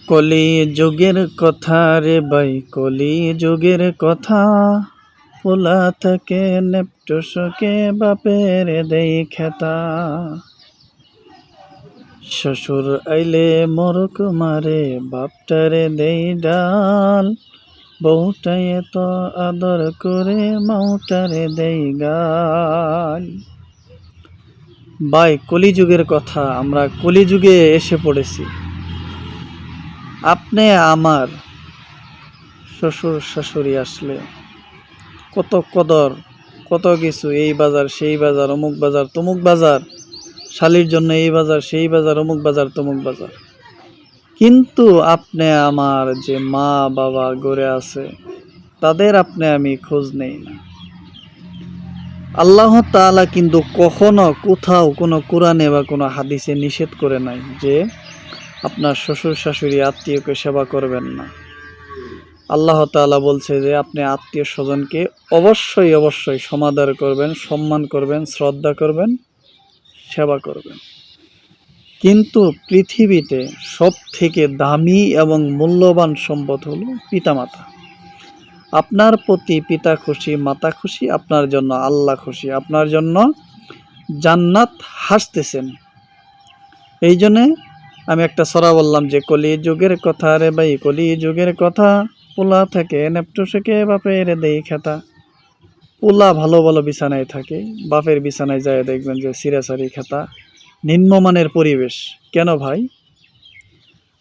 কলি যুগের কথা রে ভাই, কলি যুগের কথা। পোলা থেকে নেপটসকে বাপের দেই খেতা। শ্বশুর আইলে মরক মারে, বাপটারে দেই ডাল। বউটাই এত আদর করে, মাউটারে দেই গাল। ভাই, কলিযুগের কথা, আমরা কলিযুগে এসে পড়েছি। আপনি আমার শ্বশুর শাশুড়ি আসলে কত কদর, কত কিছু, এই বাজার সেই বাজার, অমুক বাজার তমুক বাজার, শালির জন্য এই বাজার সেই বাজার, অমুক বাজার তমুক বাজার। কিন্তু আপনি আমার যে মা বাবা গড়ে আছে, তাদের আপনি আমি খোঁজ নেই না। আল্লাহ তাআলা কিন্তু কখনো কোথাও কোনো কোরআনে বা কোনো হাদিসে নিষেধ করে নাই যে আপনার শ্বশুর শাশুড়ি আত্মীয়কে সেবা করবেন না। আল্লাহ তাআলা বলছে যে আপনি আত্মীয় স্বজনকে অবশ্যই অবশ্যই সমাদর করবেন, সম্মান করবেন, শ্রদ্ধা করবেন, সেবা করবেন। কিন্তু পৃথিবীতে সব থেকে দামি এবং মূল্যবান সম্পদ হলো পিতামাতা। আপনার প্রতি পিতা খুশি, মাতা খুশি, আপনার জন্য আল্লাহ খুশি, আপনার জন্য জান্নাত হাসতেছেন। এই জন্যে আমি একটা সরা বললাম যে কলি যুগের কথা রে ভাই, কলি যুগের কথা। পোলা থেকে নেপটসকে বাপের দেই খেতা। পোলা ভালো ভালো বিছানায় থাকে, বাপের বিছানায় যায় দেখবেন যে সিরাসারি খেতা, নিম্নমানের পরিবেশ। কেন ভাই?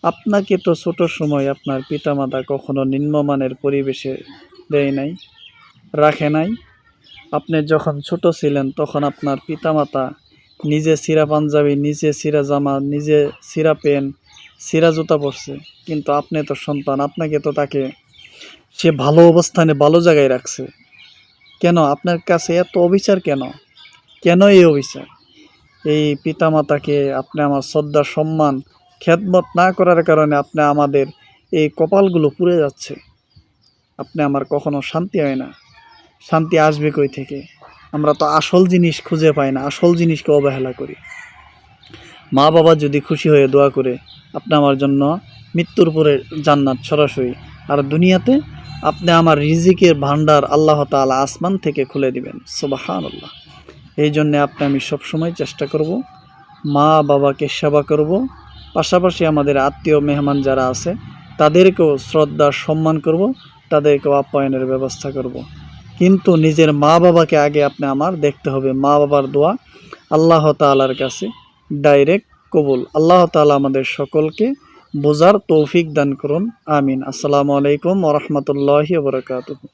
আপনাকে তো ছোট সময় আপনার পিতামাতা কখনো নিম্নমানের পরিবেশে দেয় নাই, রাখে নাই। আপনি যখন ছোট ছিলেন তখন আপনার পিতামাতা নিজে ছিঁড়া পাঞ্জাবি, নিজে ছিঁড়া জামা, নিজে ছিঁড়া প্যান্ট, ছিঁড়া জুতা পরছে। কিন্তু আপনি তো সন্তান, আপনাকে তো তাকে সে ভালো অবস্থানে ভালো জায়গায় রাখছে। কেন আপনার কাছে এত অবিচার? কেন কেন এই অবিচার? এই পিতামাতাকে আপনি আমার শ্রদ্ধা সম্মান খেদমত না করার কারণে আপনি আমাদের এই কপালগুলো পুড়ে যাচ্ছে। আপনি আমার কখনো শান্তি হয় না। শান্তি আসবে কই থেকে? আমরা তো আসল জিনিস খুঁজে পাই না, আসল জিনিসকে অবহেলা করি। মা বাবা যদি খুশি হয়ে দোয়া করে আপনি আমার জন্য মৃত্যুর পরে জান্নাত সরাসরি, আর দুনিয়াতে আপনি আমার রিজিকের ভান্ডার আল্লাহ তাআলা আসমান থেকে খুলে দিবেন। সুবহানাল্লাহ। এই জন্যে আমি সবসময় চেষ্টা করব মা বাবাকে সেবা করব, পাশাপাশি আমাদের আত্মীয় মেহমান যারা আছে তাদেরকেও শ্রদ্ধা সম্মান করব, তাদেরকেও আপ্যায়নের ব্যবস্থা করব। কিন্তু নিজের মা বাবাকে আগে আমার দেখতে হবে। মা বাবার দোয়া আল্লাহ তাআলার কাছে ডাইরেক্ট কবুল। আল্লাহ তাআলা আমাদের সকলকে বোঝার তৌফিক দান করুন। আমিন। আসসালামু আলাইকুম ওয়া রাহমাতুল্লাহি ওয়া বারাকাতুহু।